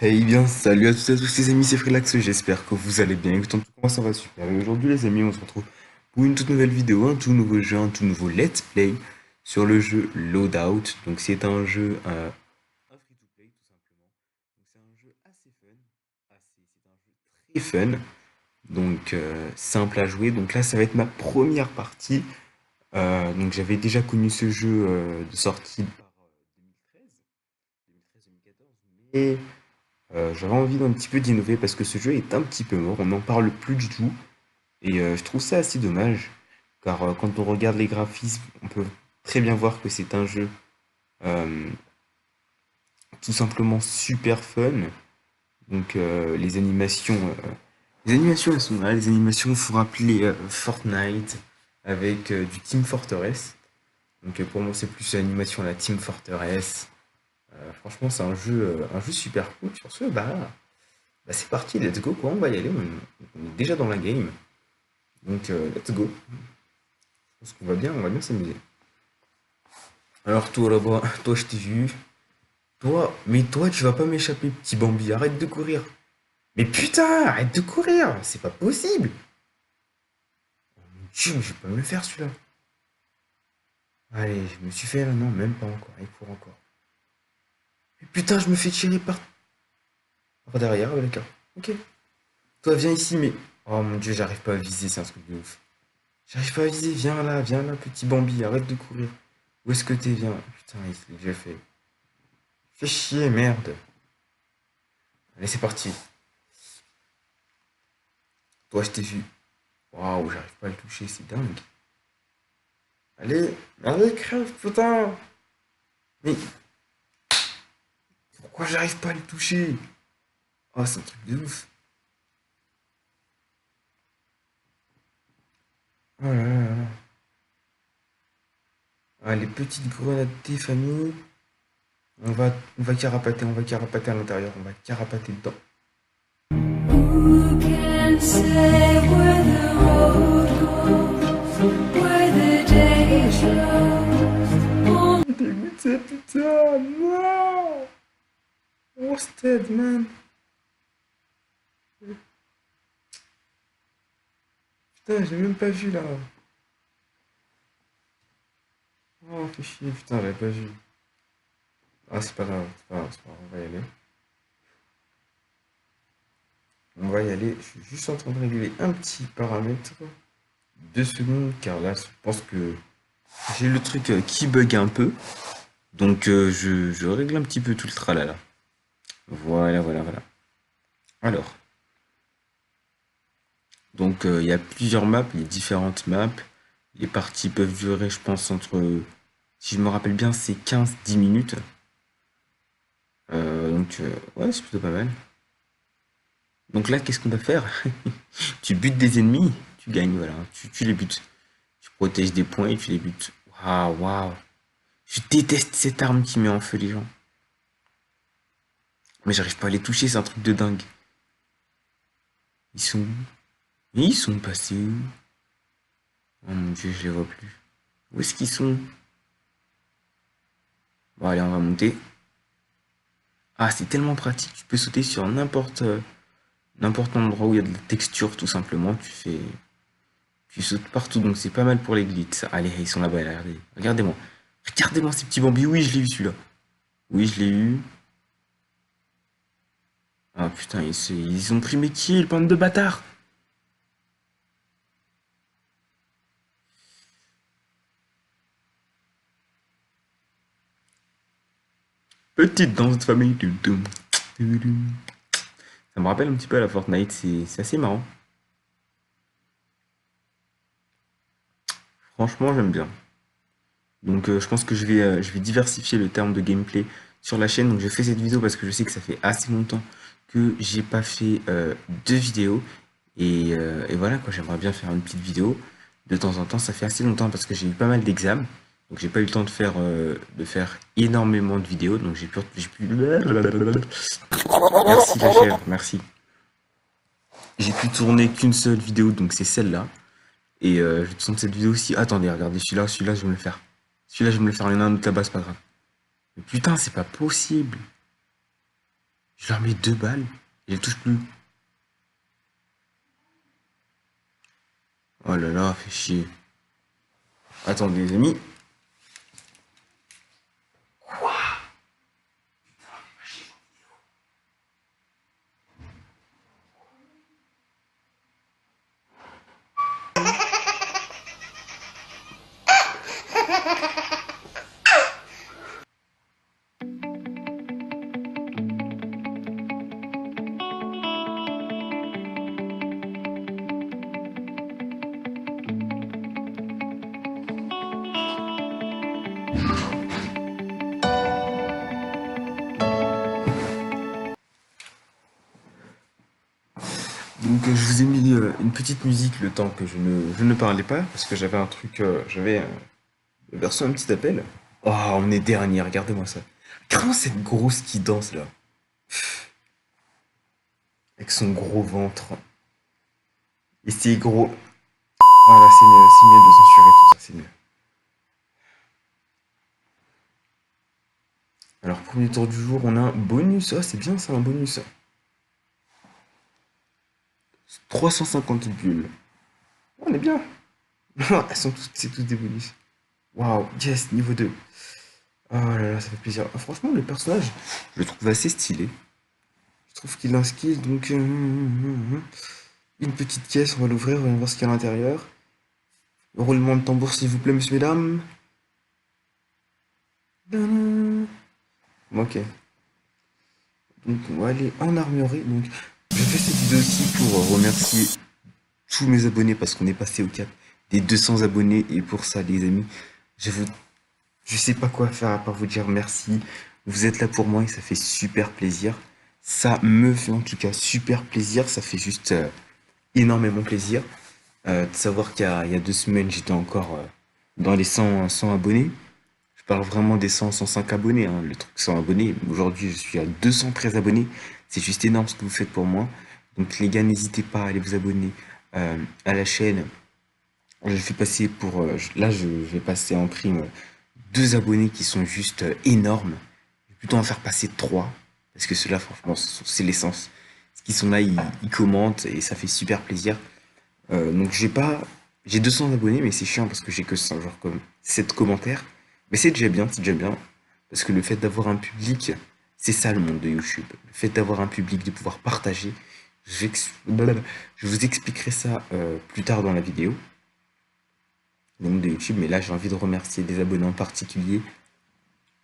Hey bien, salut à toutes et à tous les amis, c'est Freelax, j'espère que vous allez bien, écoutez, comment ça va super. Et aujourd'hui les amis, on se retrouve pour une toute nouvelle vidéo, un tout nouveau jeu, un tout nouveau let's play sur le jeu Loadout. Donc c'est un jeu, un free-to-play tout simplement. Donc c'est un jeu assez fun, c'est un jeu très fun, donc simple à jouer. Donc là ça va être ma première partie. Donc j'avais déjà connu ce jeu de sortie par 2013, 2014, j'avais envie d'un petit peu d'innover parce que ce jeu est un petit peu mort, on n'en parle plus du tout. Et je trouve ça assez dommage, car quand on regarde les graphismes, on peut très bien voir que c'est un jeu euh, tout simplement super fun. Donc les animations elles sont là, les animations font rappeler Fortnite avec du Team Fortress. Donc pour moi c'est plus l'animation à la Team Fortress. Franchement c'est un jeu super cool. Sur ce, bah c'est parti, let's go quoi, on va y aller, on est déjà dans la game. Donc let's go. Je pense on va bien s'amuser. Alors toi là-bas, toi je t'ai vu. Toi tu vas pas m'échapper, petit Bambi, arrête de courir. Mais putain, arrête de courir, c'est pas possible. Mon Dieu, mais je vais pas me le faire celui-là. Allez, je me suis fait là, non, même pas encore, il court encore. Mais putain, je me fais tirer par derrière, avec d'accord. Ok. Toi viens ici, mais... Oh mon Dieu, j'arrive pas à viser, c'est un truc de ouf. J'arrive pas à viser, viens là, petit Bambi, arrête de courir. Où est-ce que t'es, viens. Putain, il se l'est déjà fait. Fais chier, merde. Allez, c'est parti. Toi, je t'ai vu. Waouh, j'arrive pas à le toucher, c'est dingue. Allez, crève, putain. Mais pourquoi j'arrive pas à le toucher? Oh, c'est un truc de ouf. Oh là là là là. Ah, les petites grenades des familles. On va carapater à l'intérieur, on va carapater dedans. Who can say where the road goes, where the day flows? Dégoûté, putain, non! Roasted, man. Putain, j'ai même pas vu là. Oh, fais chier, putain, j'avais pas vu. Ah, c'est pas grave, c'est pas grave, c'est pas grave, on va y aller. On va y aller, je suis juste en train de régler un petit paramètre. 2 secondes, car là, je pense que j'ai le truc qui bug un peu. Donc, je règle un petit peu tout le tralala. Voilà. Alors, donc, il y a plusieurs maps, il y a différentes maps. Les parties peuvent durer, je pense, si je me rappelle bien, c'est 15-10 minutes. Ouais, c'est plutôt pas mal. Donc là, qu'est-ce qu'on va faire? Tu butes des ennemis, tu gagnes, voilà. Tu les butes. Tu protèges des points et tu les butes. Waouh. Je déteste cette arme qui met en feu les gens. Mais j'arrive pas à les toucher, c'est un truc de dingue. Ils sont où? Mais ils sont passés où? Oh mon dieu, je les vois plus. Où est-ce qu'ils sont? Bon, allez, on va monter. Ah, c'est tellement pratique, tu peux sauter sur n'importe endroit où il y a de la texture, tout simplement. Tu sautes partout, donc c'est pas mal pour les glitches. Allez, ils sont là-bas, regardez. Regardez-moi. Regardez-moi ces petits bambis. Oui, je l'ai eu celui-là. Oui, je l'ai eu. Ah putain, ils ont pris mes kills, bande de bâtards. Petite danse de famille. Tum, tum, tum, tum. Ça me rappelle un petit peu à la Fortnite, c'est assez marrant. Franchement, j'aime bien. Donc je pense que je vais diversifier le terme de gameplay sur la chaîne. Donc je fais cette vidéo parce que je sais que ça fait assez longtemps que j'ai pas fait de vidéo. Et voilà quoi, j'aimerais bien faire une petite vidéo de temps en temps. Ça fait assez longtemps parce que j'ai eu pas mal d'examens. Donc j'ai pas eu le temps de faire énormément de vidéos. Donc j'ai pu... Merci la chèvre, merci. J'ai pu tourner qu'une seule vidéo, donc c'est celle-là. Et je vais te tourner cette vidéo aussi. Attendez, regardez, celui-là, je vais me le faire. Celui-là, je vais me le faire. Il y en a un autre là-bas, c'est pas grave. Mais putain, c'est pas possible. Je leur mets 2 balles, et ils touchent plus. Oh là là, fait chier. Attendez les amis. Donc je vous ai mis une petite musique le temps que je ne parlais pas, parce que j'avais un truc, j'avais reçu un petit appel. Oh, on est dernier, regardez-moi ça. Comment cette grosse qui danse là, avec son gros ventre. Et c'est gros. Voilà, c'est mieux de censurer tout ça, c'est mieux. Alors, premier tour du jour, on a un bonus. Ah, c'est bien ça, un bonus. 350 bulles. On est bien. C'est tous des bonus. Waouh, yes, niveau 2. Oh là là, ça fait plaisir. Ah, franchement, le personnage, je le trouve assez stylé. Je trouve qu'il a un skill, donc... une petite caisse, on va l'ouvrir, on va voir ce qu'il y a à l'intérieur. Roulement de tambour, s'il vous plaît, messieurs, mesdames. Ok. Donc, on va aller en armurerie. Donc, je fais cette vidéo aussi pour remercier tous mes abonnés parce qu'on est passé au cap des 200 abonnés. Et pour ça, les amis, je sais pas quoi faire à part vous dire merci. Vous êtes là pour moi et ça fait super plaisir. Ça me fait en tout cas super plaisir. Ça fait juste énormément plaisir de savoir qu'il y a 2 semaines, j'étais encore dans les 100 abonnés. Je parle vraiment des 105 abonnés, hein, le truc 100 abonnés. Aujourd'hui, je suis à 213 abonnés. C'est juste énorme ce que vous faites pour moi. Donc les gars, n'hésitez pas à aller vous abonner à la chaîne. Je fais passer pour... là, je vais passer en prime 2 abonnés qui sont juste énormes. Je vais plutôt en faire passer 3. Parce que ceux-là, franchement, c'est l'essence. Ce qui sont là, ils commentent et ça fait super plaisir. Donc j'ai 200 abonnés, mais c'est chiant parce que j'ai que ça, genre comme 7 commentaires. Mais c'est déjà bien, c'est déjà bien. Parce que le fait d'avoir un public, c'est ça le monde de YouTube. Le fait d'avoir un public, de pouvoir partager. Je vous expliquerai ça plus tard dans la vidéo. Le monde de YouTube, mais là j'ai envie de remercier des abonnés en particulier,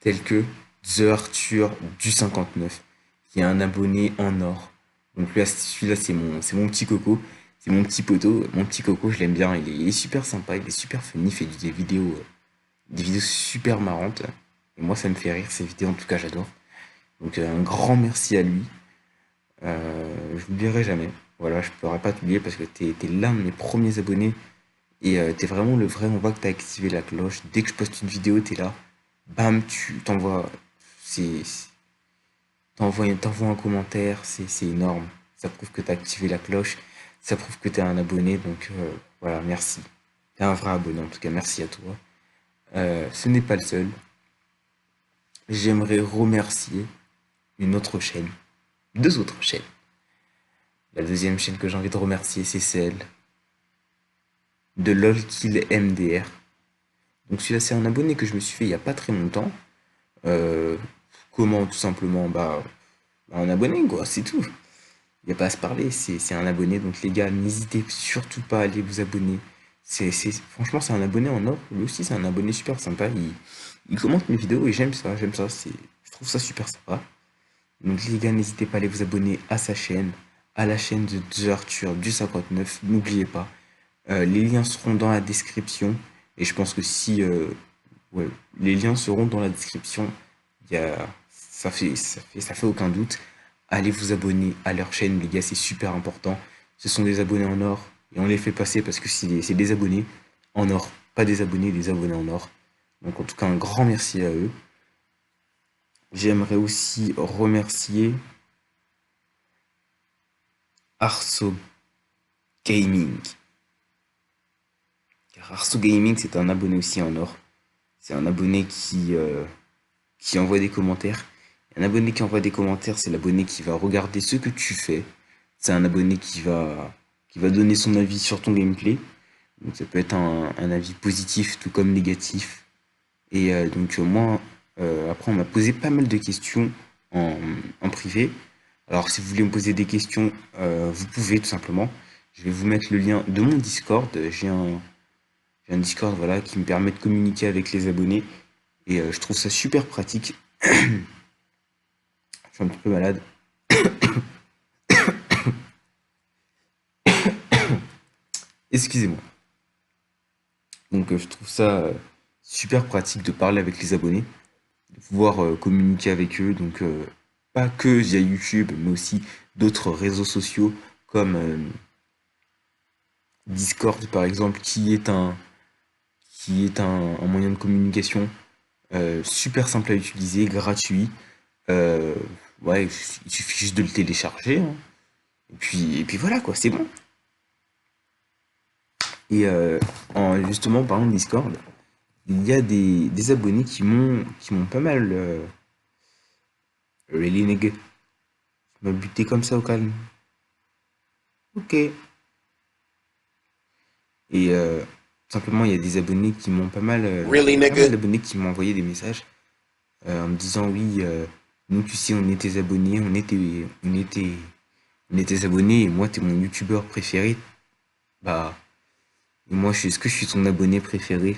tels que The Arthur du 59, qui est un abonné en or. Donc là, celui-là, c'est mon petit coco. C'est mon petit poteau, mon petit coco, je l'aime bien, il est super sympa, il est super funny, il fait des vidéos super marrantes. Et moi, ça me fait rire, ces vidéos, en tout cas, j'adore. Donc, un grand merci à lui. Je l'oublierai jamais. Voilà, je pourrais pas t'oublier parce que t'es l'un de mes premiers abonnés. Et t'es vraiment le vrai, on voit que t'as activé la cloche. Dès que je poste une vidéo, t'es là. Bam, tu t'envoies. C'est. T'envoies un commentaire, c'est énorme. Ça prouve que t'as activé la cloche. Ça prouve que t'es un abonné. Donc, voilà, merci. T'es un vrai abonné, en tout cas, merci à toi. Ce n'est pas le seul. J'aimerais remercier une autre chaîne, 2 autres chaînes. La deuxième chaîne que j'ai envie de remercier, c'est celle de LolKillMDR. Donc celui-là, c'est un abonné que je me suis fait il n'y a pas très longtemps. Comment, tout simplement, un abonné, quoi, c'est tout. Il n'y a pas à se parler, c'est un abonné. Donc les gars, n'hésitez surtout pas à aller vous abonner. Franchement, c'est un abonné en or. Lui aussi, c'est un abonné super sympa. Il commente mes vidéos et j'aime ça. Je trouve ça super sympa. Donc les gars, n'hésitez pas à aller vous abonner à sa chaîne, à la chaîne de The Arthur du 59. N'oubliez pas. Les liens seront dans la description. Et je pense que si... ouais, les liens seront dans la description. Ça fait aucun doute. Allez vous abonner à leur chaîne, les gars, c'est super important. Ce sont des abonnés en or. Et on les fait passer parce que c'est des abonnés en or. Pas des abonnés, des abonnés en or. Donc en tout cas, un grand merci à eux. J'aimerais aussi remercier Arso Gaming. Car Arso Gaming, c'est un abonné aussi en or. C'est un abonné qui envoie des commentaires. Un abonné qui envoie des commentaires, c'est l'abonné qui va regarder ce que tu fais. C'est un abonné qui va donner son avis sur ton gameplay. Donc ça peut être un avis positif tout comme négatif. Et moi, après on m'a posé pas mal de questions en, en privé. Alors si vous voulez me poser des questions, vous pouvez tout simplement. Je vais vous mettre le lien de mon Discord. J'ai un Discord voilà, qui me permet de communiquer avec les abonnés. Et je trouve ça super pratique. Je suis un petit peu malade. Excusez-moi. Donc je trouve ça super pratique de parler avec les abonnés, de pouvoir communiquer avec eux. Donc pas que via YouTube, mais aussi d'autres réseaux sociaux comme Discord par exemple, qui est un moyen de communication super simple à utiliser, gratuit. Euh, ouais, il suffit juste de le télécharger, hein. Et puis voilà quoi, c'est bon. Et justement, parlant de Discord, il y a des abonnés qui m'ont pas mal really nigga. Tu m'as buté comme ça au calme. Ok. Et simplement, il y a des abonnés qui m'ont pas mal, Really, pas mal nigga? d'abonnés qui m'ont envoyé des messages en me disant oui, nous tu sais, on est tes abonnés, on est tes abonnés et moi t'es mon youtubeur préféré. Bah, et moi, est-ce que je suis ton abonné préféré?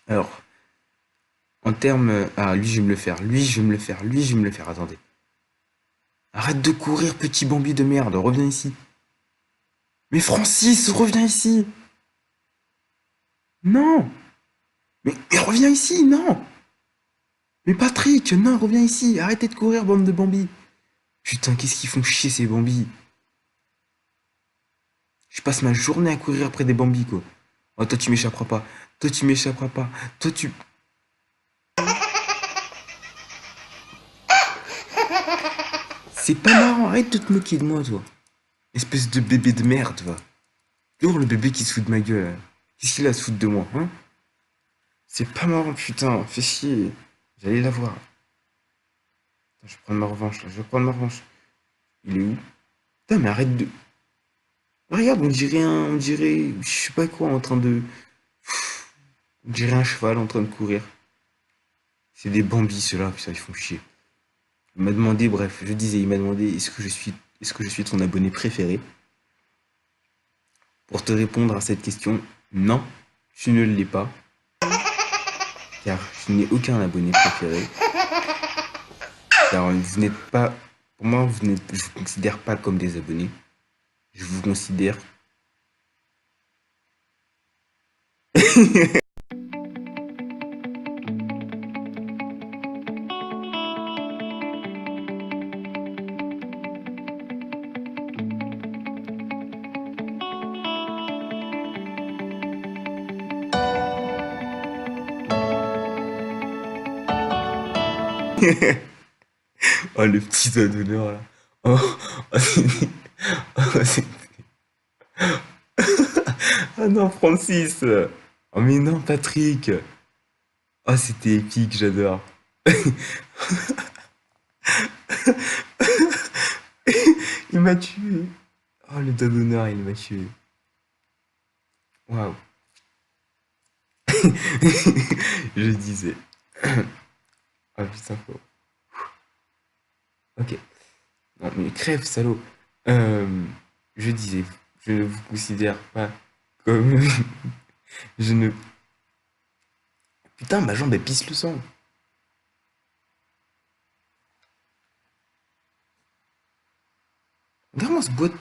Alors, en termes, ah, lui, je vais me le faire, lui, je vais me le faire, lui, je vais me le faire. Attendez. Arrête de courir, petit Bambi de merde, reviens ici. Mais Francis, reviens ici. Non. Mais reviens ici, non. Mais Patrick, non, reviens ici. Arrêtez de courir, bande de Bambi. Putain, qu'est-ce qu'ils font chier ces Bambi. Je passe ma journée à courir après des Bambi, quoi. Oh, toi, tu m'échapperas pas. Toi, tu m'échapperas pas. Toi, tu... C'est pas marrant, arrête de te moquer de moi, toi. Espèce de bébé de merde, va. Toujours le bébé qui se fout de ma gueule, là. Qu'est-ce qu'il a à se foutre de moi, hein? C'est pas marrant, putain, fais chier. J'allais la voir. Attends, je vais prendre ma revanche, là, je vais prendre ma revanche. Il est où? Putain, mais arrête de... Regarde, on dirait, je sais pas quoi, en train de... On dirait un cheval en train de courir. C'est des Bambis, ceux-là, putain, ils font chier. Il m'a demandé, bref, je disais, il m'a demandé est-ce que je suis ton abonné préféré? Pour te répondre à cette question, non, tu ne l'es pas, car je n'ai aucun abonné préféré. Car vous n'êtes pas, pour moi, je vous considère pas comme des abonnés. Je vous considère. Oh, le petit doigt d'honneur là. Oh, oh, oh, ah non, Francis. Oh, mais non, Patrick. Oh, c'était épique, j'adore. Il m'a tué. Oh, le doigt d'honneur, il m'a tué. Waouh. Je disais. Ah putain, faut... Ok. Non, mais crève, salaud. Euh, je disais, je ne vous considère pas comme... Je ne... Putain, ma jambe, elle pisse le sang. Regarde-moi ce boîte.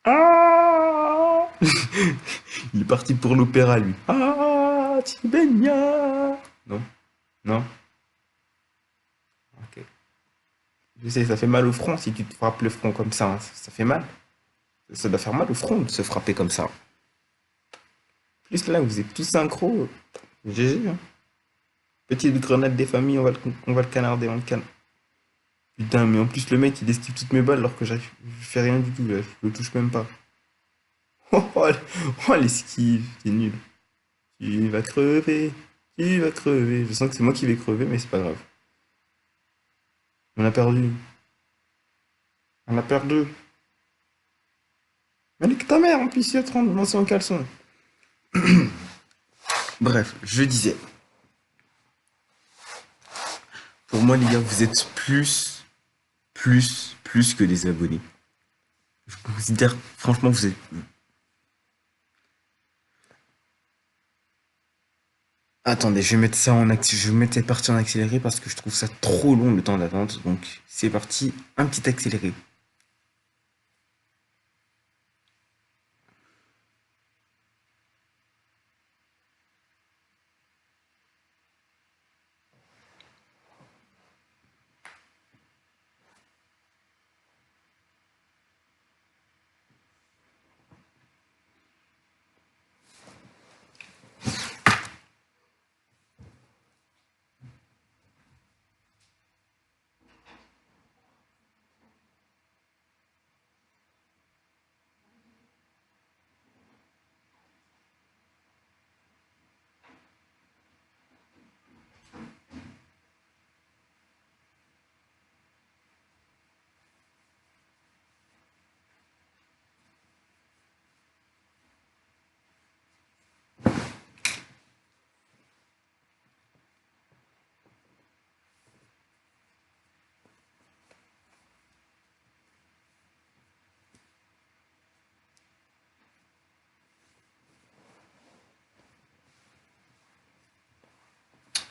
Ah il est parti pour l'opéra, lui. Ah, Tibenia. Non, non. Ok. Je sais, ça fait mal au front si tu te frappes le front comme ça, hein. Ça fait mal. Ça doit faire mal au front de se frapper comme ça. Plus là, vous êtes tous synchro. GG, hein. Petite grenade des familles, on va le canarder, on le canne. Putain, mais en plus, le mec, il esquive toutes mes balles alors que je fais rien du tout, là. Je le touche même pas. Oh, l'esquive, c'est nul. Tu vas crever. Il va crever. Je sens que c'est moi qui vais crever, mais c'est pas grave. On a perdu. On a perdu. Mais nique ta mère, en plus, il y a 30, moi c'est en caleçon. Bref, je disais. Pour moi, les gars, vous êtes plus que des abonnés. Je considère, franchement, vous êtes. Attendez, je vais mettre ça je vais mettre cette partie en accéléré parce que je trouve ça trop long le temps d'attente. Donc, c'est parti, un petit accéléré.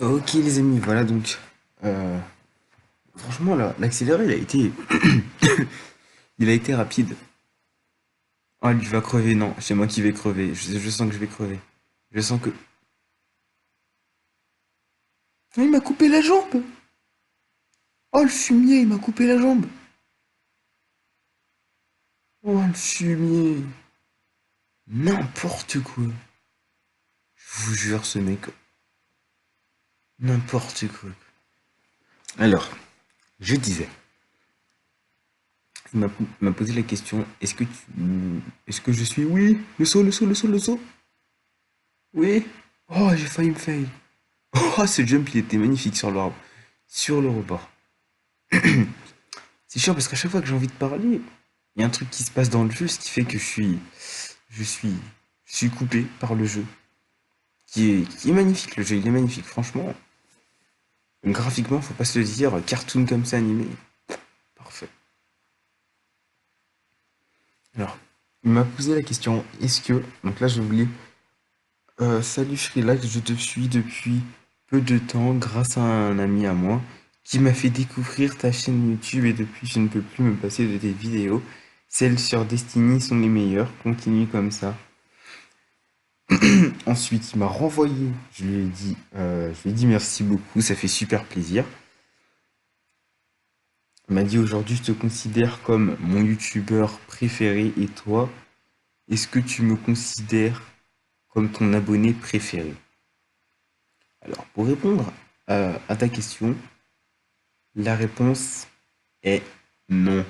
Ok les amis, voilà donc. euh, Franchement là, l'accéléré il a été rapide. Ah lui va crever, non, c'est moi qui vais crever. Je sens que je vais crever. Je sens que. Ah, il m'a coupé la jambe! Oh le fumier, il m'a coupé la jambe! Oh le fumier! N'importe quoi! Je vous jure ce mec. N'importe quoi. Alors, je disais. Il m'a posé la question, est-ce que je suis... Oui, le saut, le saut, le saut, le saut. Oui. Oh, j'ai failli me fail. Oh, ce jump, il était magnifique sur l'arbre. Sur le rebord. C'est chiant parce qu'à chaque fois que j'ai envie de parler, il y a un truc qui se passe dans le jeu, ce qui fait que je suis, je suis coupé par le jeu. Qui est magnifique, le jeu, il est magnifique, franchement. Graphiquement, faut pas se le dire, cartoon comme ça animé. Parfait. Alors, il m'a posé la question, est-ce que... Donc là, je voulais... Salut Freelax, je te suis depuis peu de temps grâce à un ami à moi qui m'a fait découvrir ta chaîne YouTube et depuis je ne peux plus me passer de tes vidéos. Celles sur Destiny sont les meilleures, continue comme ça. Ensuite, il m'a renvoyé, je lui ai dit merci beaucoup, ça fait super plaisir. Il m'a dit aujourd'hui je te considère comme mon youtubeur préféré et toi, est-ce que tu me considères comme ton abonné préféré? Alors, pour répondre à ta question, la réponse est non.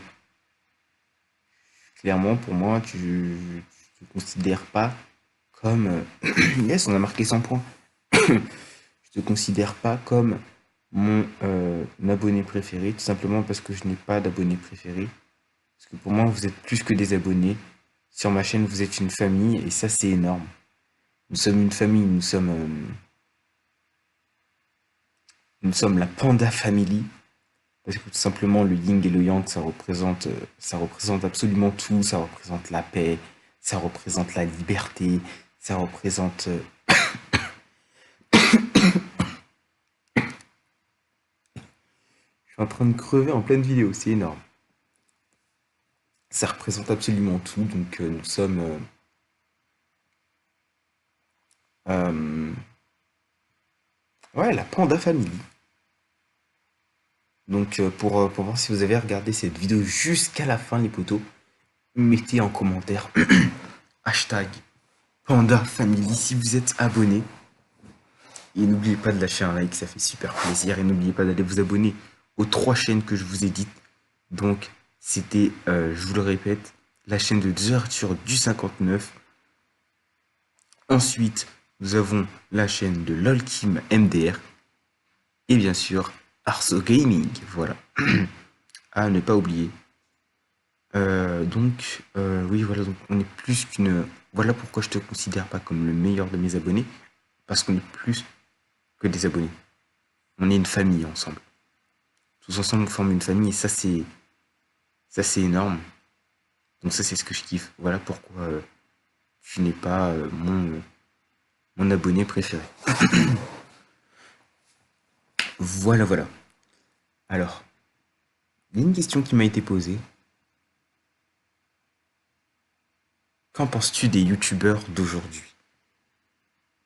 Clairement, pour moi, tu ne te considères pas comme... Yes, on a marqué 100 points. Je te considère pas comme mon abonné préféré, tout simplement parce que je n'ai pas d'abonné préféré. Parce que pour moi, vous êtes plus que des abonnés. Sur ma chaîne, vous êtes une famille, et ça, c'est énorme. Nous sommes une famille, nous sommes la Panda Family. Parce que tout simplement, le yin et le yang, ça représente absolument tout. Ça représente la paix, ça représente la liberté, ça représente... Je suis en train de crever en pleine vidéo, c'est énorme. Ça représente absolument tout, donc nous sommes... ouais, la Panda Family. Donc pour voir si vous avez regardé cette vidéo jusqu'à la fin, les potos, mettez en commentaire hashtag Panda Family si vous êtes abonné. Et n'oubliez pas de lâcher un like, ça fait super plaisir. Et n'oubliez pas d'aller vous abonner aux 3 chaînes que je vous ai dites. Donc c'était, je vous le répète, la chaîne de The Arthur du 59. Ensuite, nous avons la chaîne de LolKim MDR et bien sûr Arso Gaming, voilà, à ne pas oublier. Oui, voilà, donc on est plus qu'une... Voilà pourquoi je te considère pas comme le meilleur de mes abonnés, parce qu'on est plus que des abonnés. On est une famille ensemble. Tous ensemble, on forme une famille, et ça, c'est énorme. Donc ça, c'est ce que je kiffe. Voilà pourquoi tu n'es pas mon abonné préféré. Voilà, voilà. Alors, il y a une question qui m'a été posée. Qu'en penses-tu des youtubeurs d'aujourd'hui?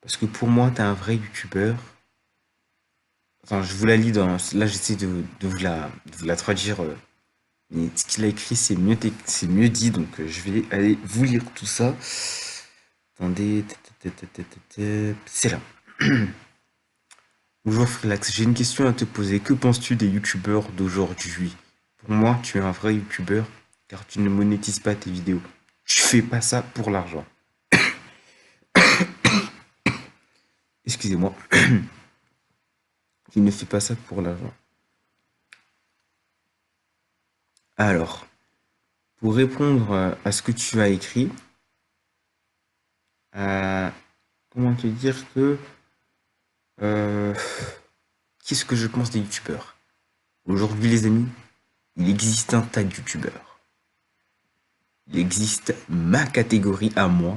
Parce que pour moi, t'es un vrai youtubeur. Enfin, je vous la lis dans... Là, j'essaie de vous la traduire. Mais ce qu'il a écrit, c'est mieux dit. Donc, je vais aller vous lire tout ça. Attendez. C'est là. Bonjour Freelax, j'ai une question à te poser. Que penses-tu des youtubeurs d'aujourd'hui? Pour moi, tu es un vrai youtubeur car tu ne monétises pas tes vidéos. Tu fais pas ça pour l'argent. Excusez-moi. Tu ne fais pas ça pour l'argent. Alors, pour répondre à ce que tu as écrit, comment te dire que... qu'est-ce que je pense des youtubeurs? Aujourd'hui, les amis, il existe un tas de youtubeurs. Il existe ma catégorie à moi,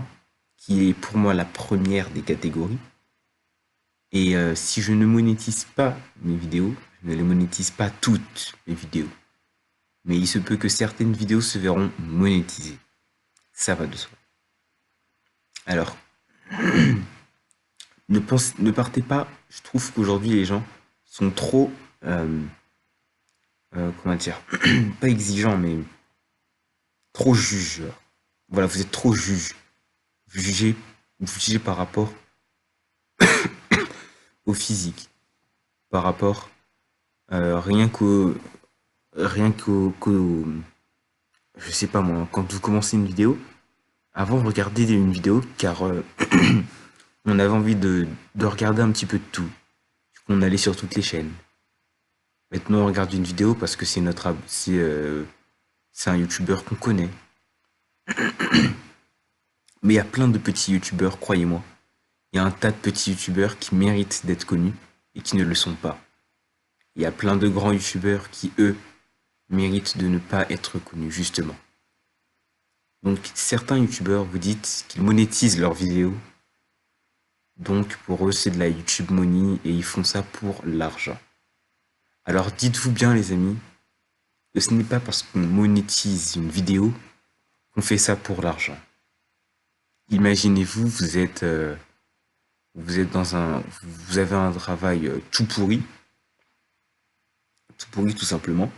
qui est pour moi la première des catégories. Et si je ne monétise pas mes vidéos, je ne les monétise pas toutes mes vidéos. Mais il se peut que certaines vidéos se verront monétisées. Ça va de soi. Alors, ne partez pas. Je trouve qu'aujourd'hui, les gens sont trop... comment dire? Pas exigeants, mais trop jugeurs. Voilà, vous êtes trop juges. Vous jugez par rapport au physique. Par rapport rien qu'au... Je sais pas moi, quand vous commencez une vidéo, avant regardez une vidéo car on avait envie de regarder un petit peu de tout. Du coup, on allait sur toutes les chaînes. Maintenant, on regarde une vidéo parce que c'est un youtubeur qu'on connaît. Mais il y a plein de petits youtubeurs, croyez-moi. Il y a un tas de petits youtubeurs qui méritent d'être connus et qui ne le sont pas. Il y a plein de grands youtubeurs qui, eux, méritent de ne pas être connus, justement. Donc, certains youtubeurs, vous dites qu'ils monétisent leurs vidéos. Donc, pour eux, c'est de la YouTube money et ils font ça pour l'argent. Alors, dites-vous bien, les amis, que ce n'est pas parce qu'on monétise une vidéo qu'on fait ça pour l'argent. Imaginez-vous, vous avez un travail tout pourri tout simplement,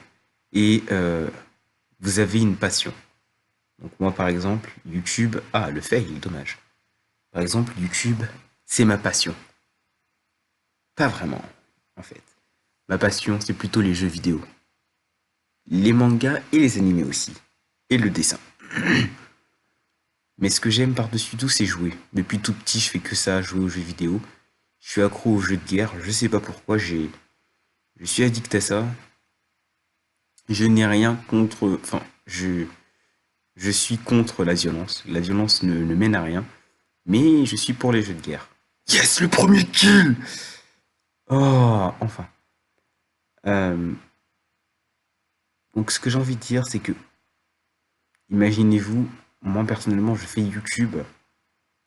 et vous avez une passion. Donc moi par exemple, YouTube, le fail, dommage. Par exemple, YouTube, c'est ma passion. Pas vraiment, en fait. Ma passion, c'est plutôt les jeux vidéo. Les mangas et les animés aussi. Et le dessin. Mais ce que j'aime par-dessus tout, c'est jouer. Depuis tout petit, je fais que ça, jouer aux jeux vidéo. Je suis accro aux jeux de guerre. Je sais pas pourquoi, je suis addict à ça. Je n'ai rien contre... Enfin, je suis contre la violence. La violence ne mène à rien. Mais je suis pour les jeux de guerre. Yes, le premier kill! Oh, enfin. Donc ce que j'ai envie de dire, c'est que... Imaginez-vous, moi personnellement, je fais YouTube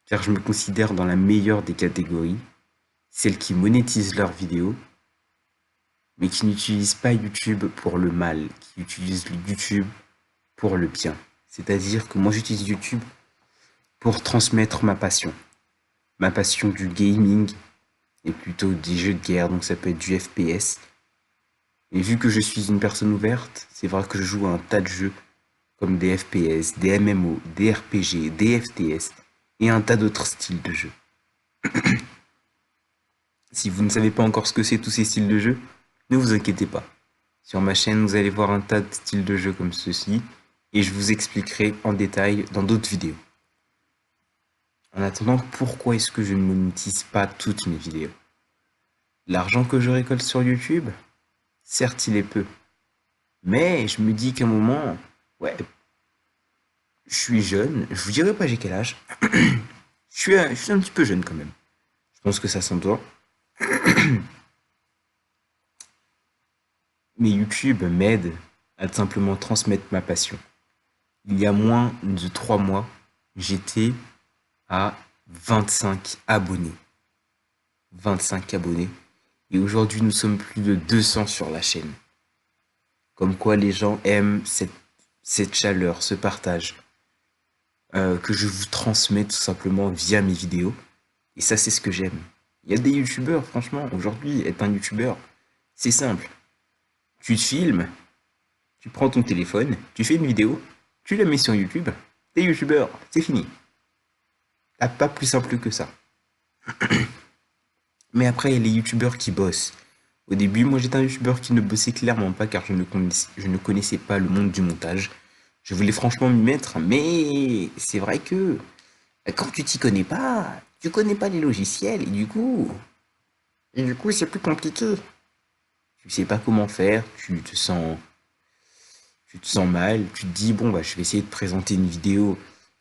car je me considère dans la meilleure des catégories. Celles qui monétisent leurs vidéos, mais qui n'utilisent pas YouTube pour le mal, qui utilisent YouTube pour le bien. C'est-à-dire que moi j'utilise YouTube pour transmettre ma passion. Ma passion du gaming et plutôt des jeux de guerre, donc ça peut être du FPS. Et vu que je suis une personne ouverte, c'est vrai que je joue à un tas de jeux comme des FPS, des MMO, des RPG, des FTS et un tas d'autres styles de jeux. Si vous ne savez pas encore ce que c'est tous ces styles de jeux, ne vous inquiétez pas. Sur ma chaîne, vous allez voir un tas de styles de jeux comme ceci et je vous expliquerai en détail dans d'autres vidéos. En attendant, pourquoi est-ce que je ne monétise pas toutes mes vidéos? L'argent que je récolte sur YouTube, certes, il est peu. Mais je me dis qu'à un moment, ouais, je suis jeune, je vous dirai pas j'ai quel âge. Je suis un petit peu jeune quand même. Je pense que ça s'entend. Mais YouTube m'aide à simplement transmettre ma passion. Il y a moins de 3 mois, j'étais à 25 abonnés. 25 abonnés. Et aujourd'hui, nous sommes plus de 200 sur la chaîne. Comme quoi les gens aiment cette chaleur, ce partage que je vous transmets tout simplement via mes vidéos. Et ça, c'est ce que j'aime. Il y a des youtubeurs, franchement, aujourd'hui, être un youtubeur, c'est simple. Tu te filmes, tu prends ton téléphone, tu fais une vidéo, tu la mets sur YouTube, t'es youtubeur, c'est fini. T'as pas plus simple que ça. Mais après, il y a les youtubeurs qui bossent. Au début, moi j'étais un youtubeur qui ne bossait clairement pas car je ne connaissais pas le monde du montage. Je voulais franchement m'y mettre, mais c'est vrai que quand tu t'y connais pas, tu connais pas les logiciels et du coup c'est plus compliqué. Tu sais pas comment faire, tu te sens mal, tu te dis bon bah je vais essayer de présenter une vidéo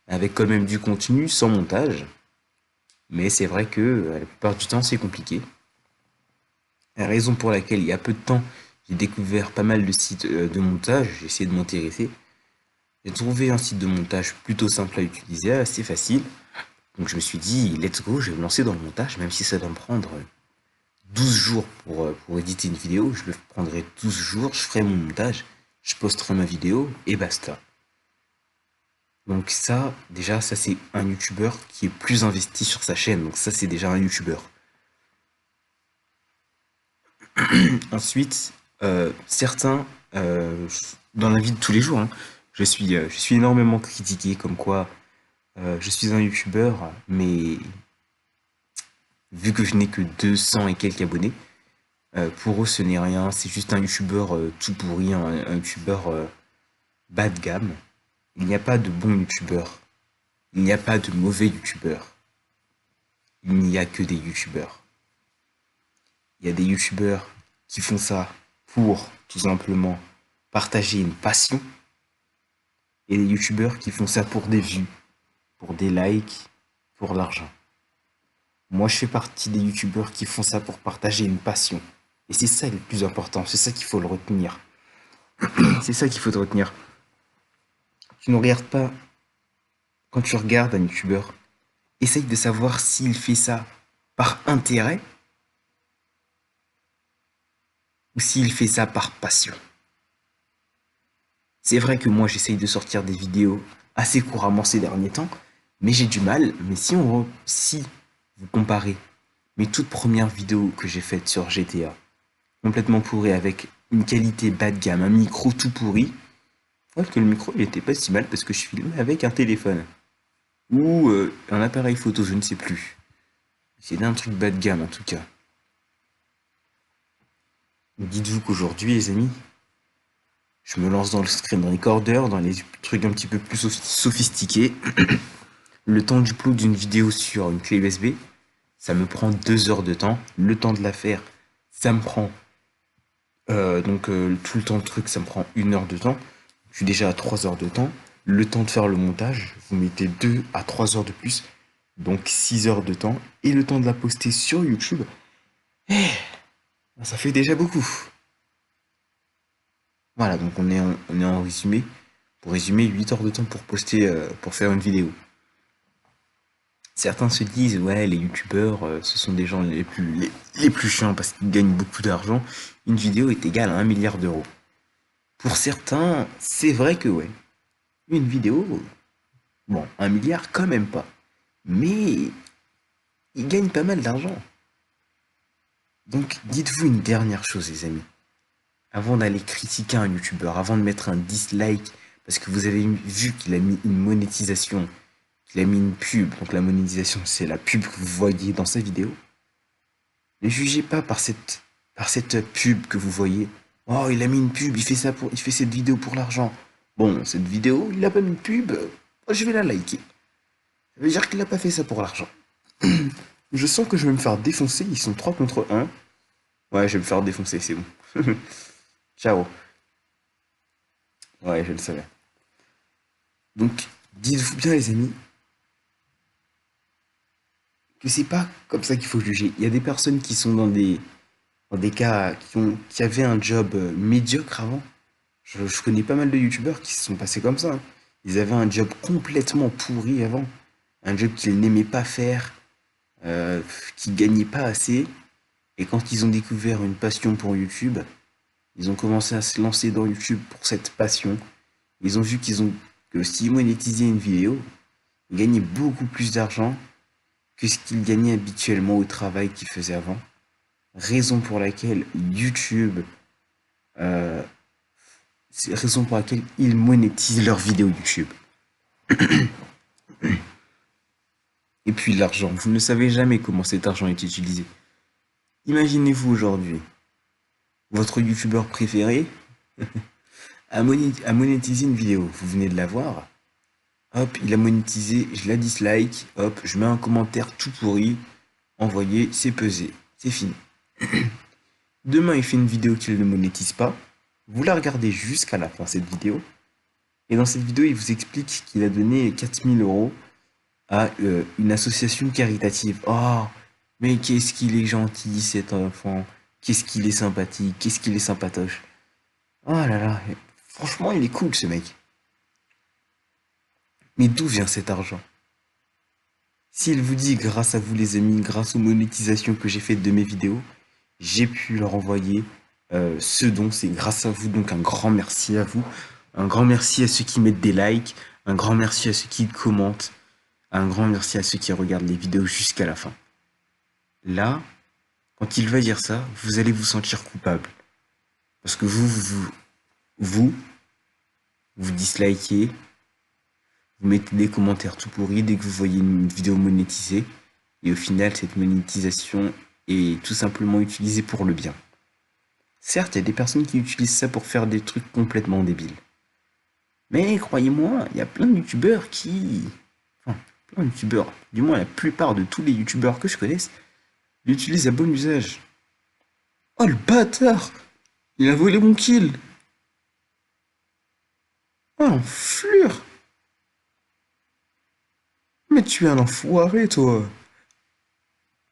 avec quand même du contenu sans montage. Mais c'est vrai que la plupart du temps c'est compliqué. La raison pour laquelle il y a peu de temps j'ai découvert pas mal de sites de montage, j'ai essayé de m'intéresser. J'ai trouvé un site de montage plutôt simple à utiliser, assez facile. Donc je me suis dit let's go, je vais me lancer dans le montage, même si ça doit me prendre 12 jours pour éditer une vidéo, je le prendrai 12 jours, je ferai mon montage, je posterai ma vidéo et basta. Donc ça, déjà, ça c'est un youtubeur qui est plus investi sur sa chaîne, donc ça c'est déjà un youtubeur. Ensuite, certains, dans la vie de tous les jours, hein, je suis énormément critiqué comme quoi je suis un youtubeur, mais vu que je n'ai que 200 et quelques abonnés, pour eux ce n'est rien, c'est juste un youtubeur tout pourri, un youtubeur bas de gamme. Il n'y a pas de bons youtubeurs, il n'y a pas de mauvais youtubeurs, il n'y a que des youtubeurs. Il y a des youtubeurs qui font ça pour tout simplement partager une passion, et des youtubeurs qui font ça pour des vues, pour des likes, pour l'argent. Moi, je fais partie des youtubeurs qui font ça pour partager une passion. Et c'est ça le plus important, c'est ça qu'il faut le retenir. C'est ça qu'il faut te retenir. Tu ne regardes pas, quand tu regardes un youtubeur, essaye de savoir s'il fait ça par intérêt ou s'il fait ça par passion. C'est vrai que moi, j'essaye de sortir des vidéos assez couramment ces derniers temps, mais j'ai du mal. Mais si vous comparez mes toutes premières vidéos que j'ai faites sur GTA, complètement pourries avec une qualité bas de gamme, un micro tout pourri, alors que le micro il était pas si mal parce que je filmais avec un téléphone ou un appareil photo, je ne sais plus. C'est un truc bas de gamme en tout cas. Dites-vous qu'aujourd'hui, les amis, je me lance dans le screen recorder, dans les trucs un petit peu plus sophistiqués. Le temps d'upload d'une vidéo sur une clé USB, ça me prend 2 heures de temps. Le temps de la faire, ça me prend tout le temps de truc, ça me prend 1 heure de temps. Je suis déjà à 3 heures de temps. Le temps de faire le montage, vous mettez 2 à 3 heures de plus, donc 6 heures de temps. Et le temps de la poster sur YouTube, ça fait déjà beaucoup. Voilà, donc on est en résumé. Pour résumer, 8 heures de temps pour poster, pour faire une vidéo. Certains se disent, ouais, les youtubeurs, ce sont des gens les plus chiants parce qu'ils gagnent beaucoup d'argent. Une vidéo est égale à 1 milliard d'euros. Pour certains, c'est vrai que ouais. Une vidéo, bon, 1 milliard quand même pas. Mais ils gagnent pas mal d'argent. Donc dites-vous une dernière chose, les amis. Avant d'aller critiquer un youtubeur, avant de mettre un dislike, parce que vous avez vu qu'il a mis une monétisation, qu'il a mis une pub, donc la monétisation c'est la pub que vous voyez dans sa vidéo, ne jugez pas par cette pub que vous voyez. Oh, il a mis une pub, il fait cette vidéo pour l'argent. Bon, cette vidéo, il a pas mis de pub, je vais la liker. Ça veut dire qu'il a pas fait ça pour l'argent. Je sens que je vais me faire défoncer, ils sont 3 contre 1. Ouais, je vais me faire défoncer, c'est bon. Ciao. Ouais, je le savais. Donc, dites-vous bien les amis, que c'est pas comme ça qu'il faut juger. Il y a des personnes qui sont dans des cas qui avaient un job médiocre avant. Je connais pas mal de youtubeurs qui se sont passés comme ça, hein. Ils avaient un job complètement pourri avant. Un job qu'ils n'aimaient pas faire, qui gagnaient pas assez. Et quand ils ont découvert une passion pour YouTube, ils ont commencé à se lancer dans YouTube pour cette passion. Ils ont vu que s'ils monétisaient une vidéo, ils gagnaient beaucoup plus d'argent que ce qu'ils gagnaient habituellement au travail qu'ils faisaient avant. Raison pour laquelle YouTube, euh, c'est raison pour laquelle ils monétisent leurs vidéos YouTube. Et puis l'argent, vous ne savez jamais comment cet argent est utilisé. Imaginez-vous aujourd'hui, votre youtubeur préféré a monétisé une vidéo, vous venez de la voir, hop, il a monétisé, je la dislike, hop, je mets un commentaire tout pourri, envoyé, c'est pesé, c'est fini. Demain, il fait une vidéo qu'il ne monétise pas, vous la regardez jusqu'à la fin, cette vidéo, et dans cette vidéo, il vous explique qu'il a donné 4000 € à une association caritative. Oh, mais qu'est-ce qu'il est gentil, cet enfant, qu'est-ce qu'il est sympathique, qu'est-ce qu'il est sympatoche. Oh là là, franchement, il est cool, ce mec. Mais d'où vient cet argent? S'il vous dit, grâce à vous les amis, grâce aux monétisations que j'ai faites de mes vidéos, j'ai pu leur envoyer ce don, c'est grâce à vous, donc un grand merci à vous. Un grand merci à ceux qui mettent des likes, un grand merci à ceux qui commentent, un grand merci à ceux qui regardent les vidéos jusqu'à la fin. Là, quand il va dire ça, vous allez vous sentir coupable. Parce que vous dislikez, vous mettez des commentaires tout pourris dès que vous voyez une vidéo monétisée, et au final, cette monétisation est tout simplement utilisée pour le bien. Certes, il y a des personnes qui utilisent ça pour faire des trucs complètement débiles. Mais croyez-moi, il y a plein de youtubeurs enfin, plein de youtubeurs, du moins la plupart de tous les youtubeurs que je connaisse, l'utilisent à bon usage. Oh le bâtard! Il a volé mon kill! Oh l'enflure! Mais tu es un enfoiré, toi!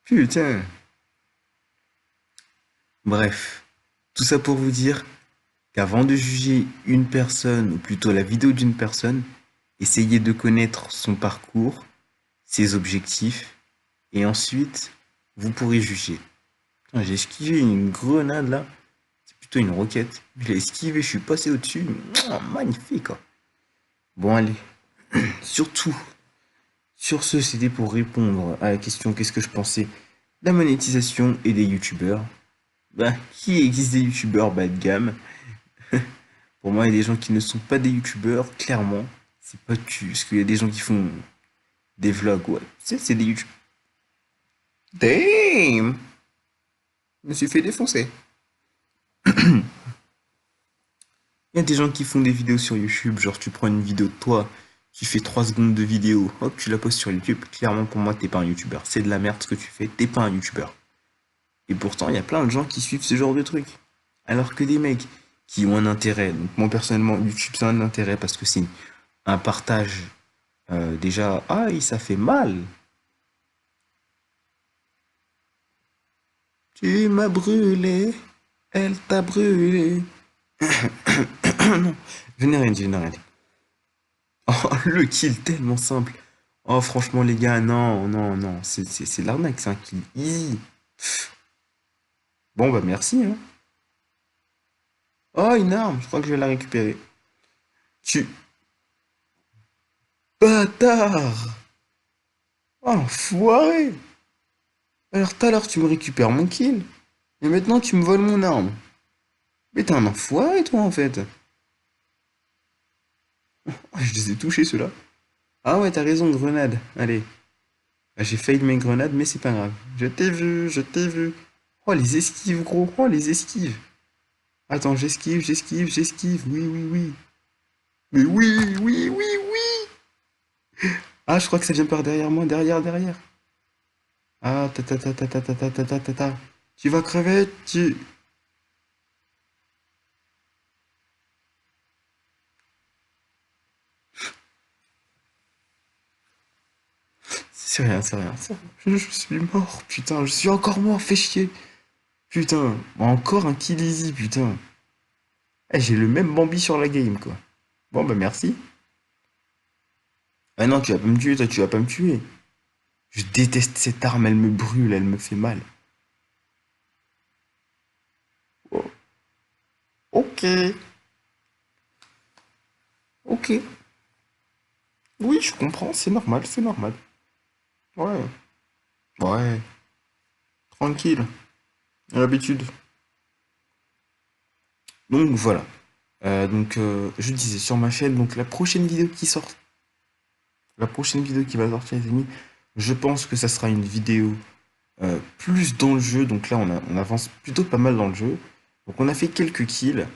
Putain! Bref, tout ça pour vous dire qu'avant de juger une personne, ou plutôt la vidéo d'une personne, essayez de connaître son parcours, ses objectifs, et ensuite, vous pourrez juger. Putain, j'ai esquivé une grenade là, c'est plutôt une roquette. Je l'ai esquivé, je suis passé au-dessus. Magnifique, quoi. Bon, allez, surtout, sur ce, c'était pour répondre à la question qu'est-ce que je pensais de la monétisation et des youtubeurs. Bah, qui existe des youtubeurs bas de gamme? Pour moi, il y a des gens qui ne sont pas des youtubeurs, clairement. C'est pas tu. Parce qu'il y a des gens qui font des vlogs, ouais. C'est des youtubeurs. Damn! Je me suis fait défoncer. Il y a des gens qui font des vidéos sur YouTube, genre tu prends une vidéo de toi, tu fais 3 secondes de vidéo, hop, tu la postes sur YouTube. Clairement, pour moi, t'es pas un youtubeur. C'est de la merde ce que tu fais, t'es pas un youtubeur. Et pourtant, il y a plein de gens qui suivent ce genre de trucs. Alors que des mecs qui ont un intérêt, donc moi personnellement, YouTube c'est un intérêt parce que c'est un partage déjà, aïe, ça fait mal. Tu m'as brûlé, elle t'a brûlé. Non, je n'ai rien dit, je n'ai rien dit. Oh, le kill tellement simple. Oh, franchement, les gars, non, non, non, c'est de l'arnaque, c'est un kill easy. Bon, bah merci, hein. Oh, une arme, je crois que je vais la récupérer. Tu... Bâtard! Oh, enfoiré! Alors tout à l'heure, tu me récupères mon kill. Et maintenant, tu me voles mon arme. Mais t'es un enfoiré, toi, en fait. Oh, je les ai touchés, ceux-là. Ah ouais, t'as raison, grenade. Allez. Ah, j'ai failli mes grenades, mais c'est pas grave. Je t'ai vu, je t'ai vu. Oh, les esquives, gros. Oh, les esquives. Attends, j'esquive, j'esquive, j'esquive. Oui, oui, oui. Mais oui, oui, oui, oui. Ah, je crois que ça vient par derrière moi, derrière. Ah, ta. Tu vas crever, tu... C'est rien, je suis mort, putain, je suis encore mort, fais chier. Putain, encore un kill easy, putain. Eh, j'ai le même Bambi sur la game, quoi. Bon, bah merci. Ah non, tu vas pas me tuer, toi, tu vas pas me tuer. Je déteste cette arme, elle me brûle, elle me fait mal. Oh, ok, ok. Oui, je comprends, c'est normal, c'est normal. Ouais, ouais, tranquille, à l'habitude. Donc voilà. Je disais sur ma chaîne, donc la prochaine vidéo qui va sortir, les amis, je pense que ça sera une vidéo plus dans le jeu. Donc là, on avance plutôt pas mal dans le jeu. Donc on a fait quelques kills.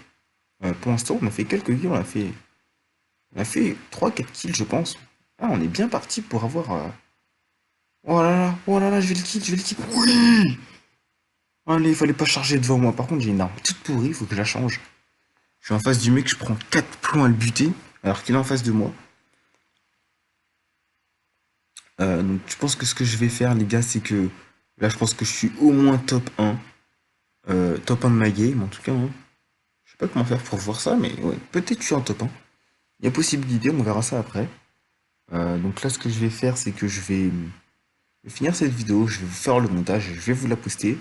Pour l'instant, on a fait quelques kills. On a fait 3-4 kills, je pense. Ah, on est bien parti pour avoir. Oh là là, je vais le kill, je vais le kill. Oui! Allez, il fallait pas charger devant moi. Par contre, j'ai une arme toute pourrie, il faut que je la change. Je suis en face du mec, je prends 4 plombs à le buter, alors qu'il est en face de moi. Donc je pense que ce que je vais faire, les gars, c'est que là, je pense que je suis au moins top 1. Top 1 de ma game, en tout cas, hein. Je sais pas comment faire pour voir ça, mais ouais, peut-être je suis en top 1. Il y a possibilité, on verra ça après. Donc là, ce que je vais faire, c'est que je vais finir cette vidéo, je vais vous faire le montage, je vais vous la poster.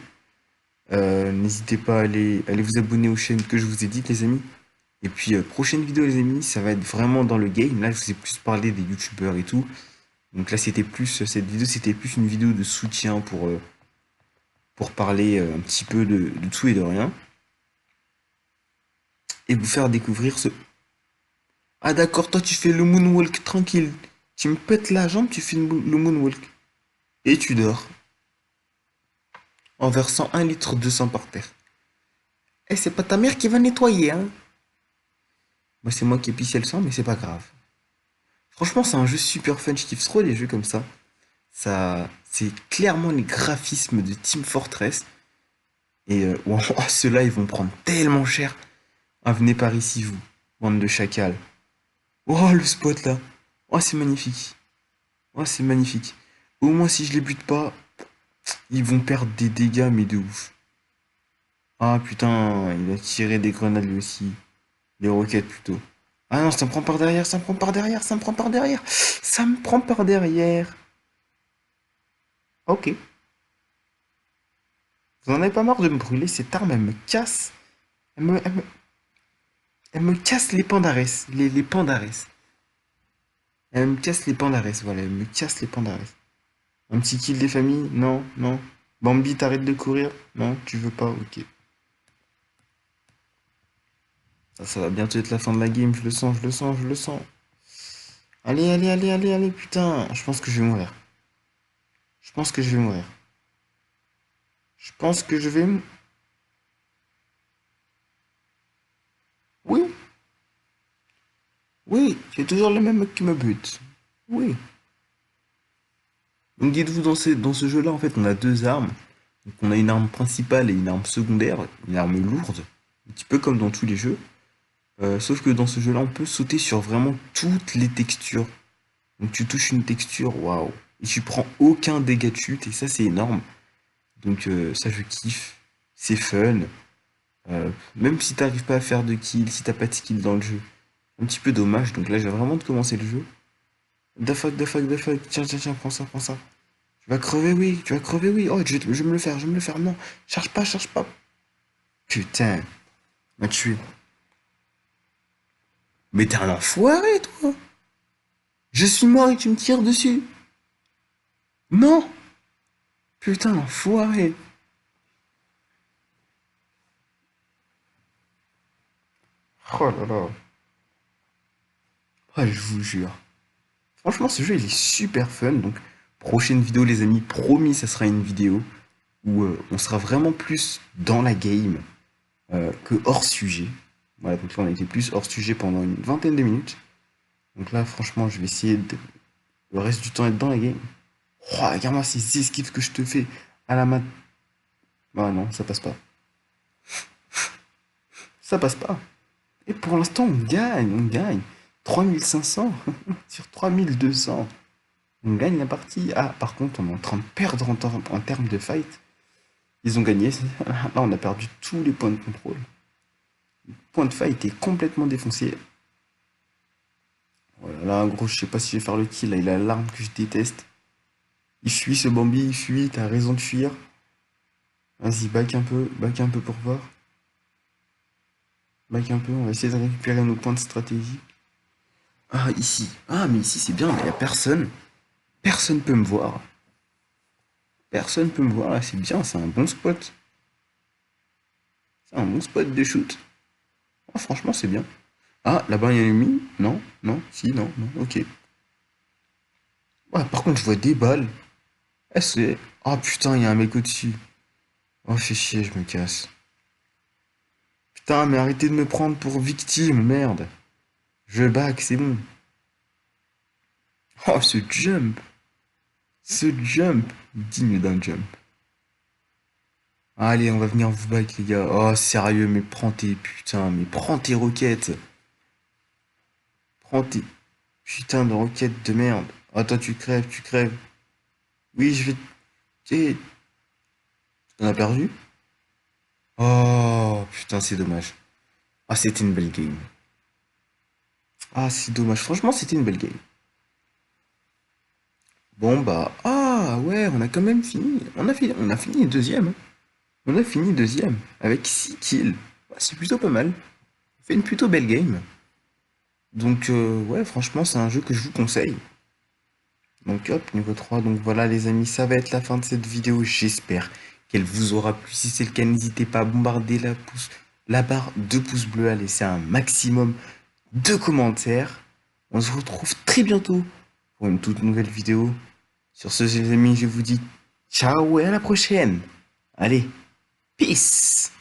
N'hésitez pas à aller vous abonner aux chaînes que je vous ai dites, les amis. Et puis, prochaine vidéo, les amis, ça va être vraiment dans le game. Là, je vous ai plus parlé des youtubeurs et tout. Donc là, cette vidéo, c'était plus une vidéo de soutien pour parler un petit peu de tout et de rien. Et vous faire découvrir ce... Ah d'accord, toi tu fais le moonwalk tranquille. Tu me pètes la jambe, tu fais le moonwalk. Et tu dors. En versant 1 litre de sang par terre. Eh, c'est pas ta mère qui va nettoyer, hein. Moi, c'est moi qui ai pissé le sang, mais c'est pas grave. Franchement, c'est un jeu super fun, je kiffe trop les jeux comme ça. C'est clairement les graphismes de Team Fortress. Et oh, ceux-là, ils vont prendre tellement cher. Ah, venez par ici, vous, bande de chacals. Oh, le spot là. Oh, c'est magnifique. Oh, c'est magnifique. Au moins, si je les bute pas, ils vont perdre des dégâts, mais de ouf. Ah, putain, il a tiré des grenades lui aussi. Des roquettes plutôt. Ah non, ça me prend par derrière, ça me prend par derrière, ça me prend par derrière. Ça me prend par derrière. Ok. Vous en avez pas marre de me brûler, cette arme, elle me casse. Elle me, elle me, elle me casse les pandarès. Les pandarès. Elle me casse les pandarès, voilà, elle me casse les pandarès. Un petit kill des familles? Non, non. Bambi, t'arrêtes de courir? Non, tu veux pas? Ok. Ça va bientôt être la fin de la game, je le sens, je le sens, je le sens. Allez, putain. Je pense que je vais mourir. Je pense que je vais mourir. Je pense que je vais... Oui, oui, c'est toujours le même mec qui me bute. Oui. Donc dites-vous, dans ce jeu-là, en fait, on a deux armes. Donc on a une arme principale et une arme secondaire, une arme lourde, un petit peu comme dans tous les jeux. Sauf que dans ce jeu-là, on peut sauter sur vraiment toutes les textures. Donc tu touches une texture, waouh. Et tu prends aucun dégât de chute, et ça c'est énorme. Donc ça je kiffe. C'est fun. Même si t'arrives pas à faire de kill, si t'as pas de skill dans le jeu. Un petit peu dommage, donc là j'ai vraiment de commencer le jeu. Da fuck. Tiens, prends ça, prends ça. Tu vas crever, oui, tu vas crever, oui. Oh, je vais me le faire, non. Charge pas. Putain, m'a tué. Mais t'es un enfoiré, toi. Je suis mort et tu me tires dessus. Non. Putain, l'enfoiré. Oh là là. Ouais, je vous jure. Franchement, ce jeu, il est super fun. Donc, prochaine vidéo, les amis, promis, ça sera une vidéo où on sera vraiment plus dans la game que hors sujet. Voilà, donc là, on a été plus hors sujet pendant une vingtaine de minutes. Donc là, franchement, je vais essayer le reste du temps être dans la game. Oh, regarde-moi ces esquives que je te fais à la main. Ah non, ça passe pas. Ça passe pas. Et pour l'instant, on gagne, on gagne. 3500 sur 3200. On gagne la partie. Ah, par contre, on est en train de perdre en termes de fight. Ils ont gagné. Là, on a perdu tous les points de contrôle. Le point de fight est complètement défoncé. Voilà, là, gros, je sais pas si je vais faire le kill. Là, il a l'arme que je déteste. Il fuit ce Bambi, il fuit. T'as raison de fuir. Vas-y, back un peu pour voir. Back un peu, on va essayer de récupérer nos points de stratégie. Ah, ici. Ah, mais ici, c'est bien, il n'y a personne. Personne peut me voir. Personne peut me voir, là, c'est bien, c'est un bon spot. C'est un bon spot de shoot. Ah, franchement, c'est bien. Ah, là-bas, il y a un ennemi. Non, non, si, non, non, ok. Ouais, par contre, je vois des balles. Ah, c'est... Ah, putain, il y a un mec au-dessus. Oh, fais chier, je me casse. Putain, mais arrêtez de me prendre pour victime, merde. Je back, c'est bon. Oh, ce jump. Ce jump. Digne d'un jump. Allez, on va venir vous back, les gars. Oh, sérieux, mais prends tes... Putain, mais prends tes roquettes. Prends tes... Putain de roquettes de merde. Oh, toi, tu crèves, tu crèves. Oui, je vais... Eh, on a perdu? Oh, putain, c'est dommage. Ah, c'était une belle game. Ah, c'est dommage. Franchement, c'était une belle game. Bon, bah... Ah, ouais, on a quand même fini. On a fini deuxième, hein. On a fini deuxième. Avec 6 kills. Ouais, c'est plutôt pas mal. On fait une plutôt belle game. Donc, ouais, franchement, c'est un jeu que je vous conseille. Donc, hop, niveau 3. Donc, voilà, les amis, ça va être la fin de cette vidéo. J'espère qu'elle vous aura plu. Si c'est le cas, n'hésitez pas à bombarder la barre de pouces bleus, à laisser un maximum de commentaires. On se retrouve très bientôt pour une toute nouvelle vidéo. Sur ce, les amis, je vous dis ciao et à la prochaine. Allez, peace!